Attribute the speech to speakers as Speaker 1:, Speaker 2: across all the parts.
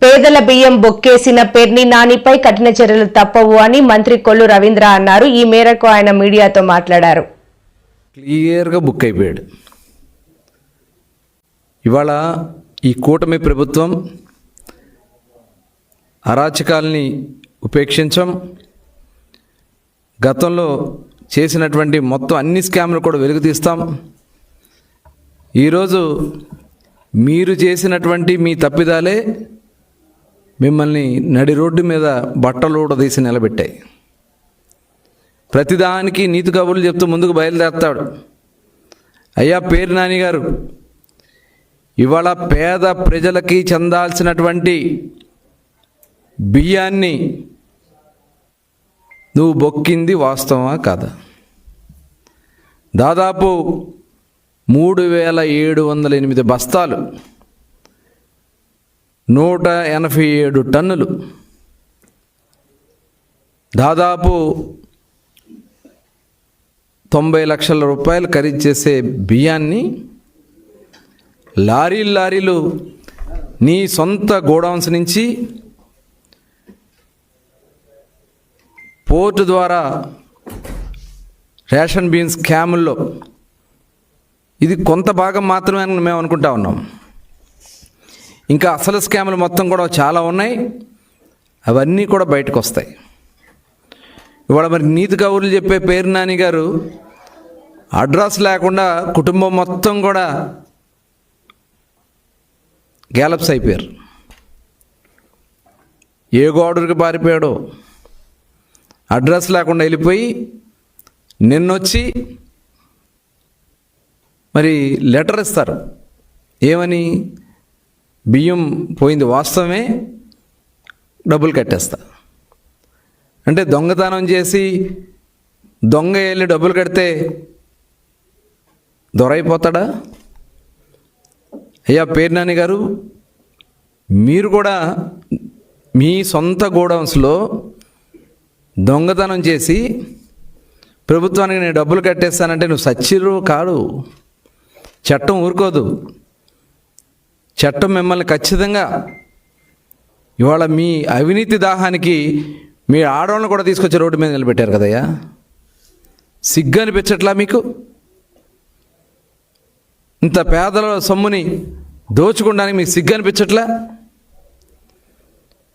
Speaker 1: పేదల బియ్యం బొక్కేసిన పెర్ని నానిపై కఠిన చర్యలు తప్పవు అని మంత్రి కొల్లు రవీంద్ర అన్నారు. ఈ మేరకు ఆయన మీడియాతో మాట్లాడారు.
Speaker 2: క్లియర్గా బుక్ అయిపోయాడు. ఇవాళ ఈ కూటమి ప్రభుత్వం అరాచకాల్ని ఉపేక్షించం, గతంలో చేసినటువంటి మొత్తం అన్ని స్కామ్లు కూడా వెలుగు తీస్తాం. ఈరోజు మీరు చేసినటువంటి మీ తప్పిదాలే మిమ్మల్ని నడి రోడ్డు మీద బట్టలు ఊడదీసి నిలబెట్టాయి. ప్రతిదానికి నీతి కబుర్లు చెప్తూ ముందుకు బయలుదేరతాడు. అయ్యా పేరు నాని గారు, ఇవాళ పేద ప్రజలకి చెందాల్సినటువంటి బియ్యాన్ని నువ్వు బొక్కింది వాస్తవమా కాదా? దాదాపు 3708 బస్తాలు, 187 టన్నులు, దాదాపు 90 లక్షల రూపాయలు ఖరీదు చేసే బియ్యాన్ని లారీలు నీ సొంత గోడౌన్స్ నుంచి పోర్టు ద్వారా రేషన్ బియ్యం స్కాముల్లో ఇది కొంత భాగం మాత్రమే అని మేము అనుకుంటా ఉన్నాం. ఇంకా అసలు స్కాములు మొత్తం కూడా చాలా ఉన్నాయి. అవన్నీ కూడా బయటకు వస్తాయి. ఇవాళ మరి నీతి కబుర్లు చెప్పే పేరు నాని గారు అడ్రస్ లేకుండా కుటుంబం మొత్తం కూడా గ్యాలప్స్ అయిపోయారు. ఏ గోడూరికి పారిపోయాడో అడ్రస్ లేకుండా వెళ్ళిపోయి నిన్నొచ్చి మరి లెటర్ ఇస్తారు. ఏమని? బియ్యం పోయింది వాస్తవమే, డబ్బులు కట్టేస్తా అంటే దొంగతనం చేసి దొంగ వెళ్ళి డబ్బులు కడితే దొరైపోతాడా? అయ్యా పేరు నాని గారు, మీరు కూడా మీ సొంత గోడౌన్స్లో దొంగతనం చేసి ప్రభుత్వానికి నేను డబ్బులు కట్టేస్తానంటే నువ్వు సచ్చిరు కాడు. చట్టం ఊరుకోదు. చట్టం మిమ్మల్ని ఖచ్చితంగా ఇవాళ మీ అవినీతి దాహానికి మీ ఆడవాళ్ళను కూడా తీసుకొచ్చి రోడ్డు మీద నిలబెట్టారు కదయ్యా. సిగ్గు అనిపించట్లా మీకు? ఇంత పేదల సొమ్ముని దోచుకోవడానికి మీకు సిగ్గు అనిపించట్లా?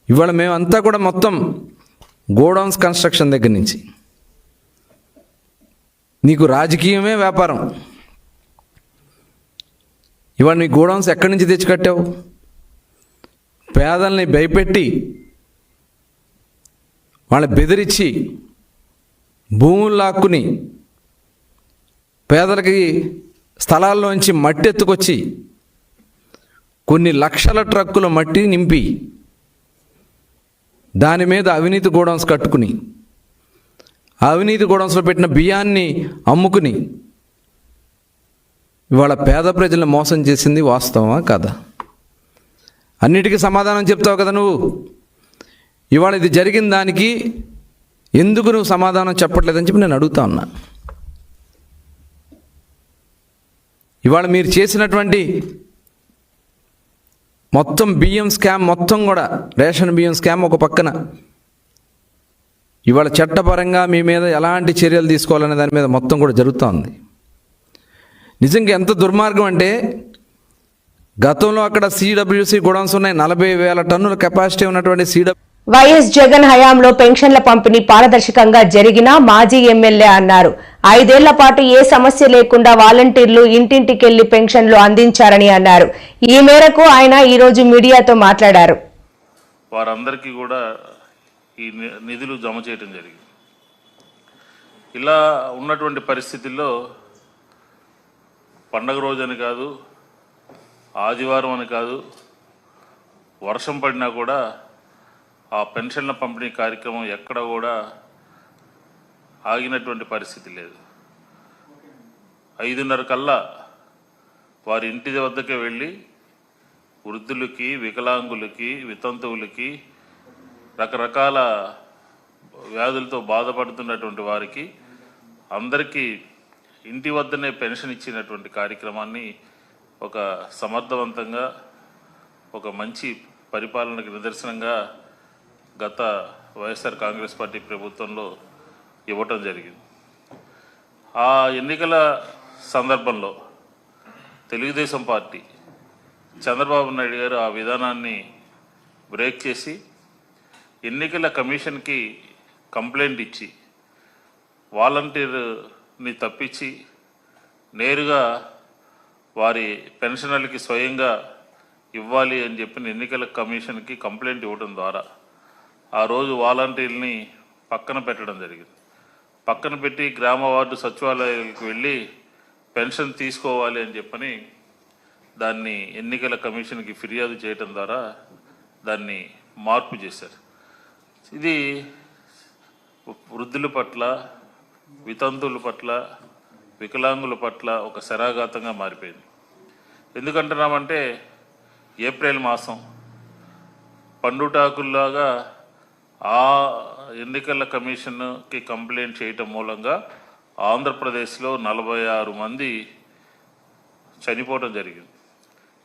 Speaker 2: ఇవాళ మేమంతా కూడా మొత్తం గోడౌన్స్ కన్స్ట్రక్షన్ దగ్గర నుంచి నీకు రాజకీయమే వ్యాపారం. ఇవాళ నీ గోడౌన్స్ ఎక్కడి నుంచి తెచ్చి కట్టావు? పేదల్ని భయపెట్టి వాళ్ళని బెదిరించి భూములు లాక్కుని పేదలకి స్థలాల్లోంచి మట్టి ఎత్తుకొచ్చి కొన్ని లక్షల ట్రక్కుల మట్టి నింపి దాని మీద అవినీతి గోడౌన్స్ కట్టుకుని అవినీతి గోడౌన్స్లో పెట్టిన బియ్యాన్ని అమ్ముకుని ఇవాళ పేద ప్రజలను మోసం చేసింది వాస్తవమా కాదా? అన్నిటికీ సమాధానం చెప్తావు కదా నువ్వు. ఇవాళ ఇది జరిగిన దానికి ఎందుకు నువ్వు సమాధానం చెప్పట్లేదని చెప్పి నేను అడుగుతా ఉన్నా. ఇవాళ మీరు చేసినటువంటి మొత్తం బియ్యం స్కామ్ మొత్తం కూడా, రేషన్ బియ్యం స్కామ్ ఒక పక్కన, ఇవాళ చట్టపరంగా మీ మీద ఎలాంటి చర్యలు తీసుకోవాలనే దాని మీద మొత్తం కూడా జరుగుతూ ఉంది. నిజంగా ఎంత దుర్మార్గం అంటే, గతంలో అక్కడ సిడబ్ల్యూసి గోడౌన్స్ ఉన్నాయి. 40,000 టన్నుల కెపాసిటీ ఉన్నటువంటి
Speaker 1: వైఎస్ జగన్ హయాంలో పెన్షన్ల పంపిణీ పారదర్శకంగా జరిగినా మాజీ ఎమ్మెల్యే అన్నారు. 5 ఏళ్ల పాటు ఏ సమస్య లేకుండా వాలంటీర్లు ఇంటింటికెళ్లి పెన్షన్లు అందించారని అన్నారు. ఈ మేరకు ఆయన ఈ రోజు మీడియాతో మాట్లాడారు.
Speaker 3: వారందరికీ కూడా ఈ నిధులు జమ చేయడం జరిగింది. ఇలా ఉన్నటువంటి పరిస్థితుల్లో పండగ రోజు అని కాదు, ఆదివారం అని కాదు, వర్షం పడినా కూడా ఆ పెన్షన్ల పంపిణీ కార్యక్రమం ఎక్కడ కూడా ఆగినటువంటి పరిస్థితి లేదు. 5:30 కల్లా వారి ఇంటి వద్దకే వెళ్ళి వృద్ధులకి, వికలాంగులకి, వితంతువులకి రకరకాల వ్యాధులతో బాధపడుతున్నటువంటి వారికి అందరికీ ఇంటి వద్దనే పెన్షన్ ఇచ్చినటువంటి కార్యక్రమాన్ని ఒక సమర్థవంతంగా ఒక మంచి పరిపాలనకు నిదర్శనంగా గత వైఎస్ఆర్ కాంగ్రెస్ పార్టీ ప్రభుత్వంలో ఇవ్వటం జరిగింది. ఆ ఎన్నికల సందర్భంలో తెలుగుదేశం పార్టీ చంద్రబాబు నాయుడు గారు ఆ విధానాన్ని బ్రేక్ చేసి ఎన్నికల కమిషన్కి కంప్లైంట్ ఇచ్చి వాలంటీర్ని తప్పించి నేరుగా వారి పెన్షనర్లకి స్వయంగా ఇవ్వాలి అని చెప్పిన ఎన్నికల కమిషన్కి కంప్లైంట్ ఇవ్వడం ద్వారా ఆ రోజు వాలంటీర్ని పక్కన పెట్టడం జరిగింది. పక్కన పెట్టి గ్రామ వార్డు సచివాలయాలకు వెళ్ళి పెన్షన్ తీసుకోవాలి అని చెప్పని దాన్ని ఎన్నికల కమిషన్కి ఫిర్యాదు చేయడం ద్వారా దాన్ని మార్పు చేశారు. ఇది వృద్ధుల పట్ల, వితంతువుల పట్ల, వికలాంగుల పట్ల ఒక శరాఘాతంగా మారిపోయింది. ఎందుకంటున్నామంటే ఏప్రిల్ మాసం పండుటాకుల్లాగా ఆ ఎన్నికల కమిషన్కి కంప్లైంట్ చేయటం మూలంగా ఆంధ్రప్రదేశ్లో 46 మంది చనిపోవడం జరిగింది.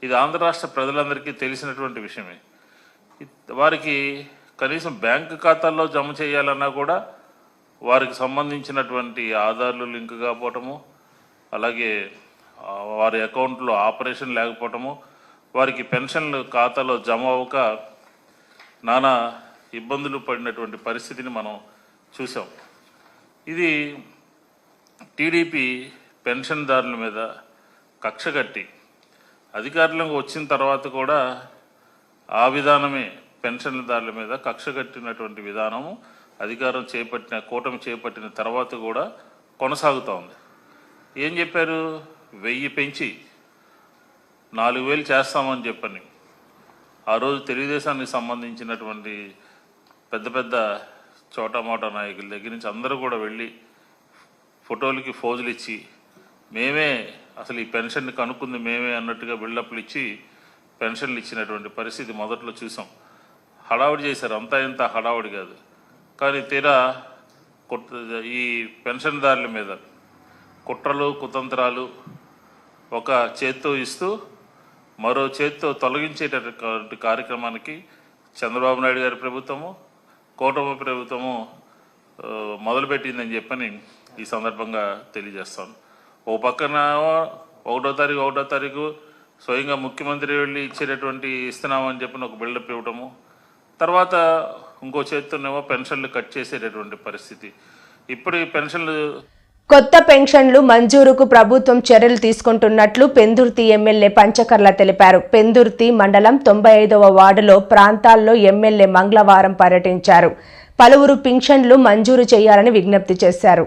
Speaker 3: ఇది ఆంధ్ర రాష్ట్ర ప్రజలందరికీ తెలిసినటువంటి విషయమే. వారికి కనీసం బ్యాంకు ఖాతాల్లో జమ చేయాలన్నా కూడా వారికి సంబంధించినటువంటి ఆధార్లు లింక్ కాకపోవటము, అలాగే వారి అకౌంట్లో ఆపరేషన్ లేకపోవటము, వారికి పెన్షన్లు ఖాతాలో జమ అవ్వక నానా ఇబ్బందులు పడినటువంటి పరిస్థితిని మనం చూసాం. ఇది టీడీపీ పెన్షన్దారుల మీద కక్ష కట్టి అధికారంలోకి వచ్చిన తర్వాత కూడా ఆ విధానమే పెన్షన్దారుల మీద కక్ష కట్టినటువంటి విధానము అధికారం చేపట్టిన కూటమి చేపట్టిన తర్వాత కూడా కొనసాగుతూ ఉంది. ఏం చెప్పారు? 1000 పెంచి 4000 చేస్తామని చెప్పని ఆ రోజు తెలుగుదేశానికి సంబంధించినటువంటి పెద్ద పెద్ద చోటామోటా నాయకుల దగ్గర నుంచి అందరూ కూడా వెళ్ళి ఫోటోలకి ఫోజులు ఇచ్చి మేమే అసలు ఈ పెన్షన్ని కనుక్కుంది మేమే అన్నట్టుగా బిల్డప్లు ఇచ్చి పెన్షన్లు ఇచ్చినటువంటి పరిస్థితి మొదట్లో చూసాం. హడావుడి చేశారు, అంతా ఇంత హడావుడి కాదు. కానీ తీరా ఈ పెన్షన్దారుల మీద కుట్రలు కుతంత్రాలు ఒక చేత్తో ఇస్తూ మరో చేత్తో తొలగించేటటువంటి కార్యక్రమానికి చంద్రబాబు నాయుడు గారి ప్రభుత్వము, కూటమి ప్రభుత్వము మొదలుపెట్టిందని చెప్పని ఈ సందర్భంగా తెలియజేస్తాను. ఓ పక్కన 1వ తారీఖు స్వయంగా ముఖ్యమంత్రి వెళ్ళి ఇచ్చేటటువంటి ఇస్తున్నామని చెప్పిన ఒక బిల్డప్ ఇవ్వటము, తర్వాత ఇంకో చేత్తోనేమో పెన్షన్లు కట్ చేసేటటువంటి పరిస్థితి. ఇప్పుడు ఈ పెన్షన్లు
Speaker 1: కొత్త పెన్షన్లు మంజూరుకు ప్రభుత్వం చర్యలు తీసుకుంటున్నట్లు పెందుర్తి ఎమ్మెల్యే పంచకర్ల తెలిపారు. పెందుర్తి మండలం 95వ వార్డులో ప్రాంతాల్లో ఎమ్మెల్యే మంగళవారం పర్యటించారు. పలువురు పెన్షన్లు మంజూరు చేయాలని విజ్ఞప్తి చేశారు.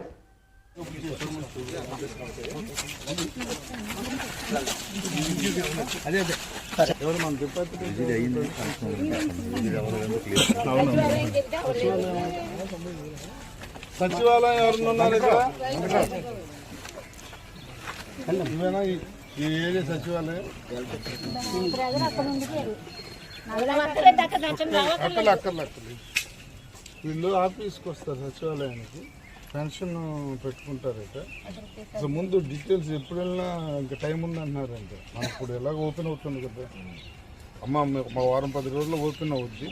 Speaker 4: సచివాలయం ఎవరన్నా ఉన్నారు ఇక్కడ? ఇవేనా ఈ ఏరియా సచివాలయం? అక్కర్లే వీళ్ళు ఆఫీస్కి వస్తారు సచివాలయానికి, పెన్షన్ పెట్టుకుంటారు. అయితే అసలు ముందు డీటెయిల్స్ ఎప్పుడు వెళ్ళినా ఇంకా టైం ఉందంటున్నారంటే మనకు ఇప్పుడు ఎలాగ ఓపెన్ అవుతుంది కదా అమ్మ, మా వారం 10 రోజుల్లో ఓపెన్ అవుద్ది.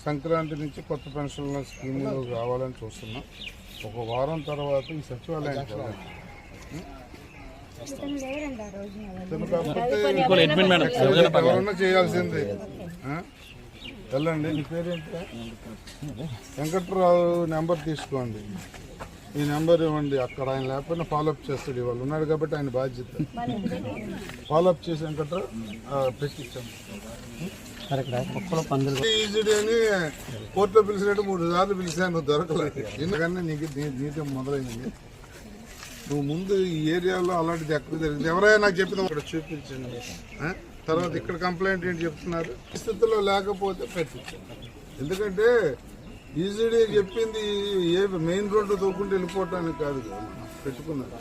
Speaker 4: సంక్రాంతి నుంచి కొత్త పెన్షన్ల స్కీములు రావాలని చూస్తున్నాం. ఒక వారం తర్వాత ఈ సచివాలయానికి ఎవరన్నా చేయాల్సిందే. వెళ్ళండి. నీ పేరేంటి? వెంకట్రావు నెంబర్ తీసుకోండి, ఈ నెంబర్ ఇవ్వండి. అక్కడ ఆయన లేకపోయినా ఫాలోఅప్ చేస్తాడు. ఇవాళ ఉన్నాడు కాబట్టి ఆయన బాధ్యత. ఫాలోఅప్ చేసి వెంకట్రావు పెట్టించాం. ఈజీడీ అని కోర్టులో పిలిచినట్టు 3 సార్లు పిలిచాను, దొరకలేదు. ఎందుకన్నా నీకే మొదలైంది. నువ్వు ముందు ఈ ఏరియాలో అలాంటిది ఎక్కడ జరిగింది ఎవరైనా నాకు చెప్పిన అక్కడ చూపించండి. తర్వాత ఇక్కడ కంప్లైంట్ ఏంటి చెప్తున్నారు? స్థితిలో లేకపోతే పెట్టించండి. ఎందుకంటే ఈజీడీ చెప్పింది ఏ మెయిన్ రోడ్డు తోకుంటూ వెళ్ళిపోవటానికి కాదు పెట్టుకున్నారు.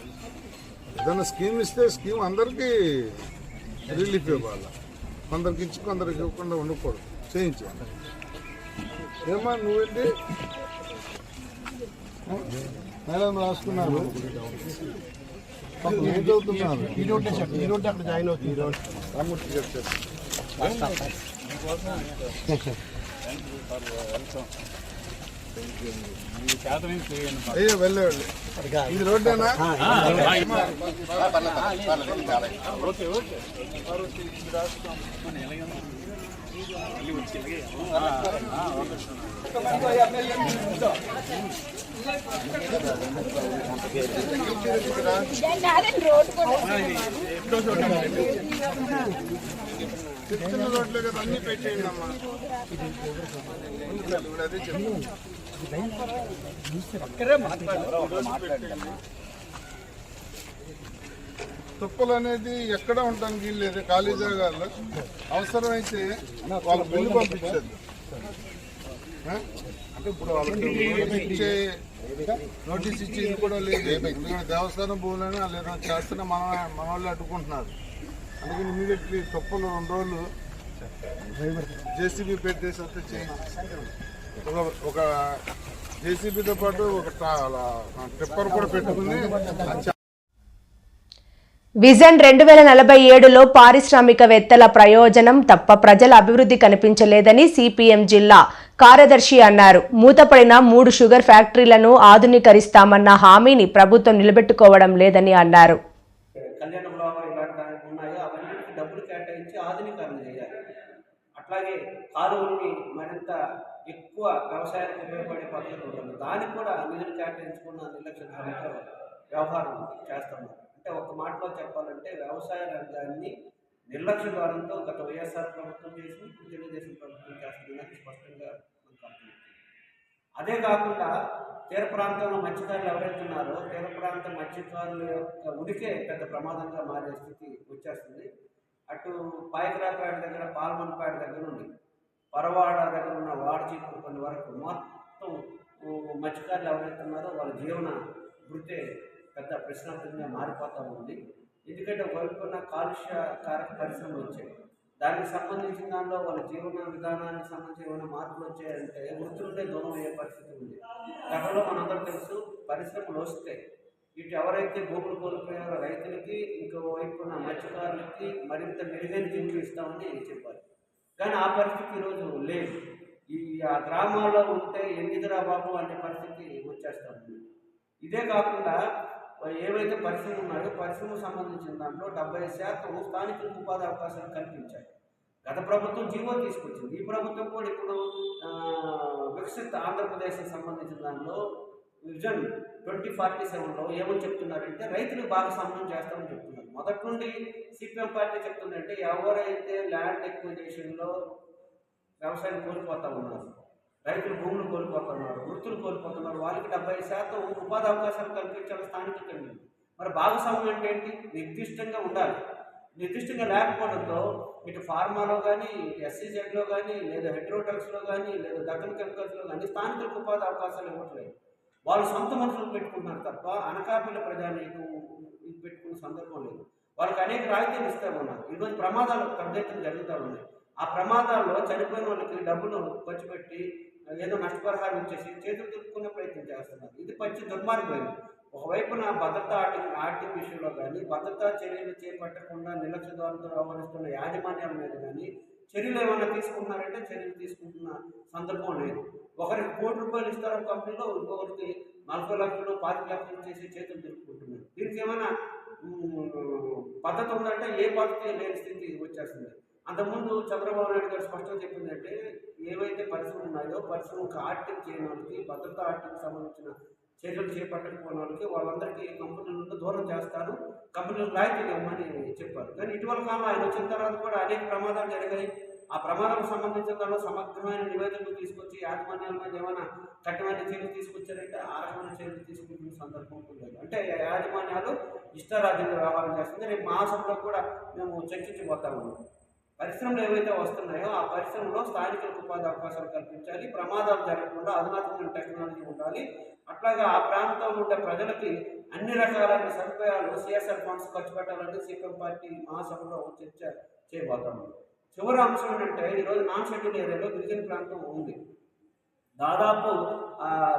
Speaker 4: ఏదైనా స్కీమ్ ఇస్తే స్కీమ్ అందరికీ రిలీఫ్ ఇవ్వాలి. కొందరికి ఇచ్చి కొందరికి ఇవ్వకుండా ఉండకూడదు. చేయించాలి. ఏమా నువ్వేంటి మేడం రాసుకున్నారు ఏం చదువుతున్నారు
Speaker 5: ఈ రోడ్డే అక్కడ జాయిన్ అవుతుంది.
Speaker 4: రామూర్తి గారు చెప్పారు. అయ్యో వెళ్ళేవాళ్ళు ఇది రోడ్డేనా? చిన్న రోడ్లే కదా అన్ని పెట్టేయండి అమ్మా. అదే చెప్పు. తుప్పలు అనేది ఎక్కడ ఉంటానికి వీల్లేదు. ఖాళీ జాగాల్లో అవసరమైతే వాళ్ళ బిల్లు పంపించారు. అంటే ఇప్పుడు వాళ్ళకి ఇచ్చే నోటీస్ ఇచ్చేది కూడా లేదు. ఎందుకంటే దేవస్థానం భూములని వాళ్ళు ఏదైనా చేస్తున్నా మన వాళ్ళు అడ్డుకుంటున్నారు. అందుకని ఇమీడియట్లీ తుప్పలు 2 రోజులు జేసీబీ పెట్టేసి వస్తే ఒక జేసీబీతో పాటు ఒక ట్రిప్పర్ కూడా పెట్టుకుని
Speaker 1: విజన్ 2047లో పారిశ్రామికవేత్తల ప్రయోజనం తప్ప ప్రజల అభివృద్ధి కనిపించలేదని సిపిఎం జిల్లా కార్యదర్శి అన్నారు. మూతపడిన 3 షుగర్ ఫ్యాక్టరీలను ఆధునీకరిస్తామన్న హామీని ప్రభుత్వం నిలబెట్టుకోవడం లేదని అన్నారు.
Speaker 6: కళ్యాణ బ్లాక్ ఇలాంటి ఉన్నాయో అవన్నిటికి డబ్బులు కేటాయించి ఆధునీకరణ చేయాలి. అట్లాగే కాలువల్ని మరింత ఎక్కువ వ్యవసాయానికి ఉపయోగపడే పద్ధతులు ఉంటుంది. దానికి కూడా నిధులు కేటాయించుకున్న నిర్లక్ష్య ధోరణితో వ్యవహారం చేస్తున్నారు. అంటే ఒక మాటలో చెప్పాలంటే వ్యవసాయ రంగాన్ని నిర్లక్ష్య ధోరణితో గత వైఎస్ఆర్ ప్రభుత్వం చేసి తెలుగుదేశం ప్రభుత్వం చేస్తుందని స్పష్టంగా మనకు అర్థమవుతుంది. అదే కాకుండా తీర ప్రాంతంలో మత్స్యకారులు ఎవరైతే ఉన్నారో తీర ప్రాంత మత్స్యకారుల యొక్క ఉనికే పెద్ద ప్రమాదంగా మారే స్థితి వచ్చేస్తుంది. అటు పాయకరాపేట దగ్గర పాల్మన్పేట దగ్గర నుండి పరవాడ దగ్గర ఉన్న వాడచీపురుపల్లి వరకు మొత్తం మత్స్యకారులు ఎవరైతే ఉన్నారో వాళ్ళ జీవన వృత్తే పెద్ద ప్రశ్నార్థంగా మారిపోతూ ఉంది. ఎందుకంటే వైపున కాలుష్యకారక పరిశ్రమలు వచ్చాయి. దానికి సంబంధించిన దానిలో వాళ్ళ జీవన విధానానికి సంబంధించి ఏమైనా మార్పులు వచ్చాయంటే వృత్తులుంటే దూరం అయ్యే పరిస్థితి ఉంది. గతంలో మనందరూ తెలుసు పరిశ్రమలు వస్తే ఇటు ఎవరైతే భూములు కోల్పోయారో రైతులకి ఇంకోవైపున మత్స్యకారులకి మరింత మెరుగైన జీవులు ఇస్తామని చెప్పారు. కానీ ఆ పరిస్థితి ఈరోజు లేదు. ఆ గ్రామాల్లో ఉంటే ఎందుకురా బాబు అనే పరిస్థితి వచ్చేస్తుంది. ఇదే కాకుండా ఏవైతే పరిశ్రమలు ఉన్నాయో పరిశ్రమకు సంబంధించిన దాంట్లో 70% స్థానికులకు ఉపాధి అవకాశాలు కల్పించాయి. గత ప్రభుత్వం జీవో తీసుకొచ్చింది. ఈ ప్రభుత్వం కూడా ఇప్పుడు వికసిత ఆంధ్రప్రదేశ్కి సంబంధించిన దానిలో విజన్ 2047లో ఏమని చెప్తున్నారంటే రైతులకు భాగస్వామ్యం చేస్తామని చెప్తున్నారు. మొదటి నుండి సిపిఎం పార్టీ చెప్తుందంటే ఎవరైతే ల్యాండ్ ఎక్విజిషన్లో వ్యవసాయం కోల్పోతూ ఉన్నారు, రైతులు భూములు కోల్పోతున్నారు, వృత్తులు కోల్పోతున్నారు, వాళ్ళకి 70% ఉపాధి అవకాశాలు కల్పించాలి స్థానికంగా. మరి భాగస్వామ్యం అంటే ఏంటి? నిర్దిష్టంగా ఉండాలి. నిర్దిష్టంగా లేకపోవడంతో ఇటు ఫార్మాలో కానీ ఎస్సీజెడ్లో కానీ లేదా హెట్రోటెక్స్లో కానీ లేదా దక్కన్ కెమికల్స్లో కానీ స్థానికులకు ఉపాధి అవకాశాలు ఇవ్వట్లేదు. వాళ్ళు సొంత మనుషులు పెట్టుకుంటున్నారు తప్ప అనకాపల్లి ప్రజానీకం పెట్టుకునే సందర్భం లేదు. వాళ్ళకి అనేక రాయితీలు ఇస్తూ ఉన్నారు. ఈరోజు ప్రమాదాలు పెద్ద ఎత్తున జరుగుతూ ఉన్నాయి. ఆ ప్రమాదాల్లో చనిపోయిన వాళ్ళకి డబ్బులు ఖర్చు పెట్టి ఏదో నష్టపరిహారం ఇచ్చేసి చేతులు దులుపుకునే ప్రయత్నం చేస్తున్నారు. ఇది పచ్చి దుర్మార్గం. ఒకవైపున భద్రతా ఆర్టింగ్ విషయంలో కానీ భద్రతా చర్యలు చేపట్టకుండా నిర్లక్ష్య ధోరణితో వ్యవహరిస్తున్న యాజమాన్యాల మీద కానీ చర్యలు ఏమైనా తీసుకుంటున్నారంటే చర్యలు తీసుకుంటున్న సందర్భం లేదు. ఒకరికి ₹1,00,00,000 ఇస్తారు కంపెనీలో, ఇంకొకరికి 40 లక్షలు 25 లక్షలు చేసి చేతులు దులుపుకుంటున్నారు. దీనికి ఏమైనా పద్ధతి ఉందంటే ఏ పద్ధతి లేని స్థితి వచ్చేస్తుంది. అంతకుముందు చంద్రబాబు నాయుడు గారు స్పష్టంగా చెప్పిందంటే ఏవైతే పరిశ్రమలు ఉన్నాయో పరిశ్రమకు ఆర్టింగ్ చేయని వాళ్ళకి భద్రతా ఆర్టింగ్కి సంబంధించిన చర్యలు చేపట్టకపోయిన వాళ్ళకి వాళ్ళందరికీ కంపెనీల నుండి దూరం చేస్తారు, కంపెనీలకు రాయితీలు ఇవ్వమని చెప్పారు. కానీ ఇటీవల కాలంలో ఆయన వచ్చిన తర్వాత కూడా అనేక ప్రమాదాలు జరిగాయి. ఆ ప్రమాదాలకు సంబంధించిన దానిలో సమగ్రమైన నివేదికలు తీసుకొచ్చి యాజమాన్యాల మీద ఏమైనా కఠినమైన చర్యలు తీసుకొచ్చారంటే ఆ రకమైన చర్యలు తీసుకుంటున్న సందర్భం లేదు. అంటే యాజమాన్యాలు ఇష్టారాజ్యంగా వ్యవహారం చేస్తుంది. రేపు మహాసభలో కూడా మేము చర్చించబోతా ఉన్నాం. పరిశ్రమలు ఏవైతే వస్తున్నాయో ఆ పరిశ్రమలో స్థానికులకు ఉపాధి అవకాశాలు కల్పించాలి, ప్రమాదాలు జరగకుండా అధునాతమైన టెక్నాలజీ ఉండాలి. అట్లాగా ఆ ప్రాంతంలో ఉండే ప్రజలకి అన్ని రకాలైన సదుపాయాలు సిఎస్ఆర్ ఫండ్స్ ఖర్చు పెట్టాలని సిపిఎం పార్టీ మహాసభలో చర్చ చేయబోతాము. చివరి అంశం ఏంటంటే ఈరోజు నాన్ షెడ్యూల్ ఏరియాలో గిరిజన ప్రాంతం ఉంది. దాదాపు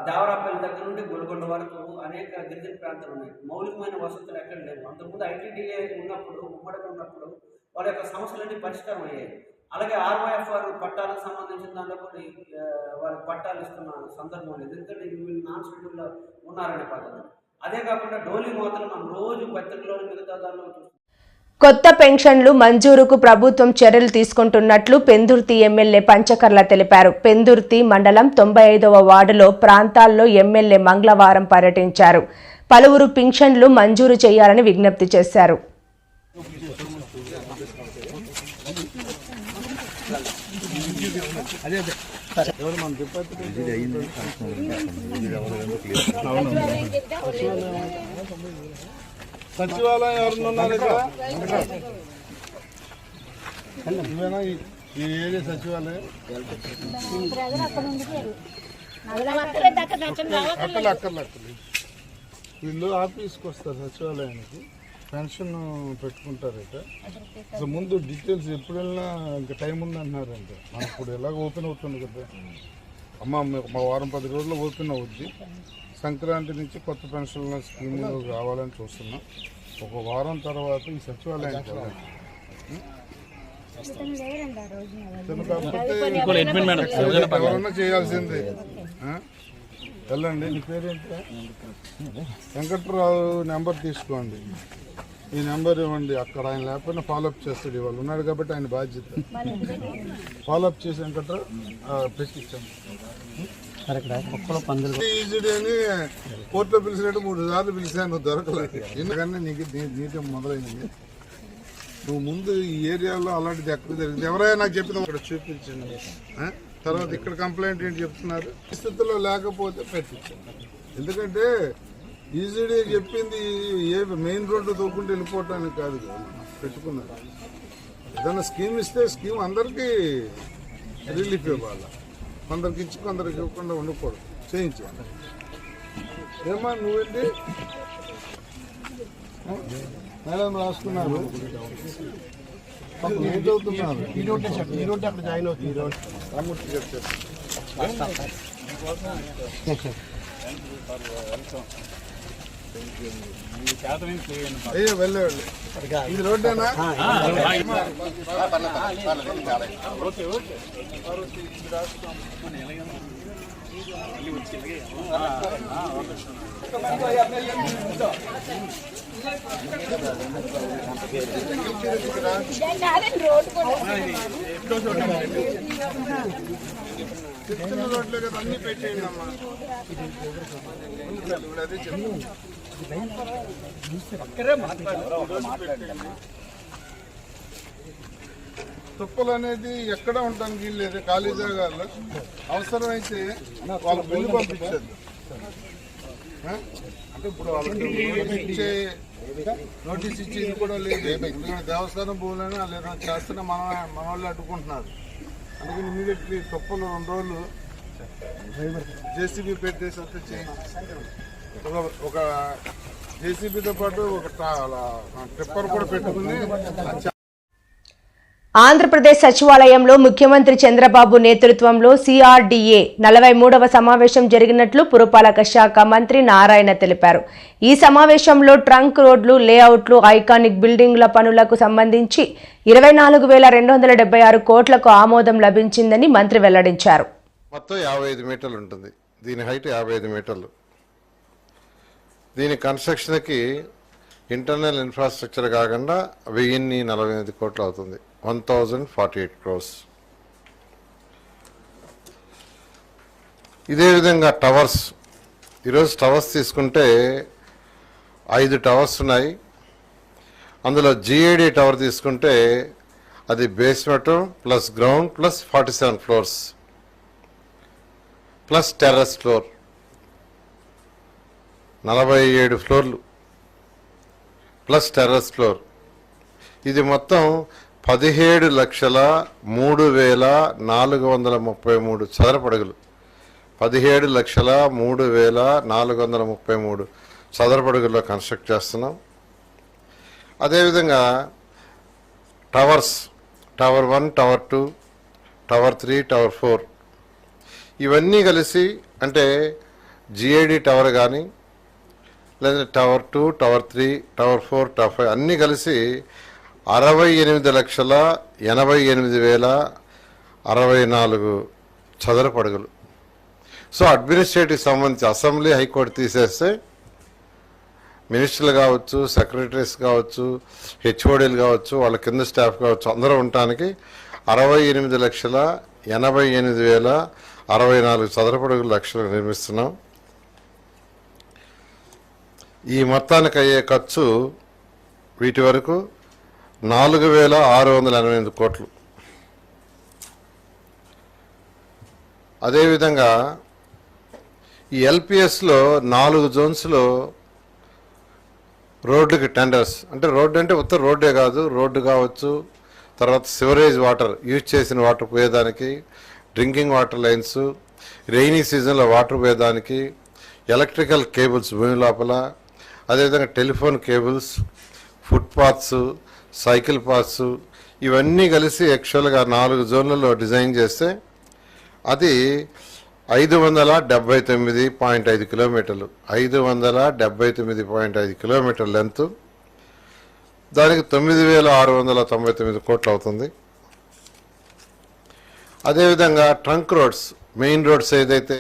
Speaker 6: దేవరాపల్లి దగ్గర నుండి గొల్గొండ వరకు అనేక గిరిజన ప్రాంతాలు ఉన్నాయి. మౌలికమైన వసతులు ఎక్కడ లేవు. అంతకుముందు ఐటీడీఏ ఉన్నప్పుడు, ఉమ్మడిగా ఉన్నప్పుడు వారి యొక్క సమస్యలన్నీ పరిష్కారం అయ్యాయి. అలాగే ఆర్ఓఎఫ్ఆర్ పట్టాలకు సంబంధించిన దాంట్లో కూడా వాళ్ళకి పట్టాలు ఇస్తున్న సందర్భం లేదు, ఎందుకంటే వీళ్ళు నాన్ షెడ్యూల్లో ఉన్నారనే పద్ధతి. అదే కాకుండా డోలీ మోతలు మనం రోజు పత్రికలోని మిగతా దానిలో చూస్తాం.
Speaker 1: కొత్త పెన్షన్లు మంజూరుకు ప్రభుత్వం చర్యలు తీసుకుంటున్నట్లు పెందుర్తి ఎమ్మెల్యే పంచకర్ల తెలిపారు. పెందుర్తి మండలం 95వ వార్డులో ప్రాంతాల్లో ఎమ్మెల్యే మంగళవారం పర్యటించారు. పలువురు పెన్షన్లు మంజూరు చేయాలని విజ్ఞప్తి చేశారు.
Speaker 4: సచివాలయం ఎవరు ఉన్నారు ఇక్కడ? ఇవేనా ఈ ఏరియా సచివాలయం? అక్కర్లు వీళ్ళు ఆఫీస్కి వస్తారు సచివాలయానికి, పెన్షన్ పెట్టుకుంటారట. అసలు ముందు డీటెయిల్స్ ఎప్పుడు వెళ్ళినా ఇంకా టైం ఉందంటున్నారంటే, మనకు ఇప్పుడు ఎలాగ ఓపెన్ అవుతుంది కదా అమ్మ, మా వారం 10 రోజుల్లో ఓపెన్ అవుద్ది. సంక్రాంతి నుంచి కొత్త పెన్షన్ల స్కీమ్ రావాలని చూస్తున్నాం. ఒక వారం తర్వాత ఈ సచివాలయానికి ఎవరన్నా చేయాల్సిందే. వెళ్ళండి. నీ పేరేంటి? వెంకట్రావు నెంబర్ తీసుకోండి, ఈ నెంబర్ ఇవ్వండి. అక్కడ ఆయన లేకపోయినా ఫాలోఅప్ చేస్తాడు. ఇవాళ ఉన్నాడు కాబట్టి ఆయన బాధ్యత. ఫాలోఅప్ చేసి వెంకట్రావు పెట్టించాను. ఈజీడీ అని కోర్టులో పిలిచినట్టు 3 సార్లు పిలిచాను, నువ్వు దొరకలేదు. ఎందుకన్నా నీతో మొదలైంది. నువ్వు ముందు ఈ ఏరియాలో అలాంటిది ఎక్కడ జరిగింది ఎవరైనా నాకు చెప్పిన అక్కడ చూపించండి. తర్వాత ఇక్కడ కంప్లైంట్ ఏంటి చెప్తున్నారు, స్థితిలో లేకపోతే పెట్టించండి. ఎందుకంటే ఈజీడీ చెప్పింది ఏ మెయిన్ రోడ్డు తోకుంటూ వెళ్ళిపోవటానికి కాదు కదా పెట్టుకున్నారు. ఏదైనా స్కీమ్ ఇస్తే స్కీమ్ అందరికీ రిలీఫ్ ఇవ్వాలి. కొందరికి ఇచ్చి కొందరికి ఇవ్వకుండా ఉండకూడదు, చేయించాలి. ఏమా నువ్వేంటి మేడం రాసుకున్నారు, ఏం చదువుతున్నారు?
Speaker 5: ఈ రోడ్డు అక్కడ జాయిన్ అవుతుంది.
Speaker 4: రామూర్తి చెప్తారు. అయ్యో వెళ్ళేవాళ్ళు. ఇది రోడ్డేనా? చిత్తూరు రోడ్లే కదా అన్ని పెట్టేయండి అమ్మా. అదే చెప్పు. తుప్పలు అనేది ఎక్కడ ఉంటానికి వీల్లేదు. ఖాళీ జాగాల్లో అవసరమైతే వాళ్ళ బిల్లు పంపించదు. అంటే ఇప్పుడు వాళ్ళకి ఇచ్చే నోటీస్ ఇచ్చేది కూడా లేదు. ఎందుకంటే దేవస్థానం భూములని వాళ్ళు ఏదైనా చేస్తున్నా మన వాళ్ళు అడ్డుకుంటున్నారు. అందుకని ఇమీడియట్లీ తుప్పలు 2 రోజులు జేసీబీ పెట్టేసి వస్తే చేయండి. ఒక జేసీబీతో పాటు ఒక ట్రిప్పర్ కూడా పెట్టుకుని.
Speaker 1: ఆంధ్రప్రదేశ్ సచివాలయంలో ముఖ్యమంత్రి చంద్రబాబు నేతృత్వంలో సిఆర్డీఏ 43వ సమావేశం జరిగినట్లు పురపాలక శాఖ మంత్రి నారాయణ తెలిపారు. ఈ సమావేశంలో ట్రంక్ రోడ్లు, లేఅవుట్లు, ఐకానిక్ బిల్డింగుల పనులకు సంబంధించి 24,276 కోట్లకు ఆమోదం లభించిందని మంత్రి వెల్లడించారు.
Speaker 7: మొత్తం 55 మీటర్లు ఉంటుంది. దీని హైట్ 55 మీటర్లు. దీని కన్స్ట్రక్షన్కి ఇంటర్నల్ ఇన్ఫ్రాస్ట్రక్చర్ కాకుండా 1048 కోట్లు అవుతుంది. 1048 crores. ఇదే విధంగా టవర్స్, ఈరోజు టవర్స్ తీసుకుంటే 5 టవర్స్ ఉన్నాయి. అందులో జిఏడి టవర్ తీసుకుంటే అది basement plus ground plus 47 floors plus terrace floor 47 ఫ్లోర్లు ప్లస్ టెర్రస్ ఫ్లోర్. ఇది మొత్తం 17,03,433 చదరపడుగులు. 17,03,433 చదరపడుగుల్లో కన్స్ట్రక్ట్ చేస్తున్నాం. అదేవిధంగా towers, tower 1, tower 2, tower 3, tower 4 ఇవన్నీ కలిసి అంటే జిఐడి టవర్ కానీ లేదా టవర్ 2, టవర్ 3, టవర్ 4, టవర్ 5 అన్నీ కలిసి 68,88,064 చదరపు అడుగులు. సో అడ్మినిస్ట్రేటివ్ సంబంధించి అసెంబ్లీ, హైకోర్టు తీసేస్తే మినిస్టర్లు కావచ్చు, సెక్రటరీస్ కావచ్చు, హెచ్ఓడీలు కావచ్చు, వాళ్ళ కింద స్టాఫ్ కావచ్చు, అందరూ ఉండటానికి 68,88,064 చదరపు అడుగుల లక్షలు నిర్మిస్తున్నాం. ఈ మొత్తానికి అయ్యే ఖర్చు వీటి వరకు 4,688 కోట్లు. అదేవిధంగా ఈ ఎల్పిఎస్లో 4 జోన్స్లో రోడ్డుకి టెండర్స్, అంటే రోడ్డు అంటే ఉత్తర రోడ్డే కాదు, రోడ్డు కావచ్చు, తర్వాత సివరేజ్ వాటర్ యూజ్ చేసిన వాటర్ పోయేదానికి, డ్రింకింగ్ వాటర్ లైన్స్, రెయినీ సీజన్లో వాటర్ పోయేదానికి, ఎలక్ట్రికల్ కేబుల్స్ భూమి లోపల, అదేవిధంగా telephone cables, footpaths, cycle paths, ఇవన్నీ కలిసి యాక్చువల్గా 4 జోన్లలో డిజైన్ చేస్తే అది 579.5 కిలోమీటర్లు, 579.5 కిలోమీటర్ లెంత్. దానికి 9,699 కోట్లు అవుతుంది. అదేవిధంగా ట్రంక్ రోడ్స్, మెయిన్ రోడ్స్ ఏదైతే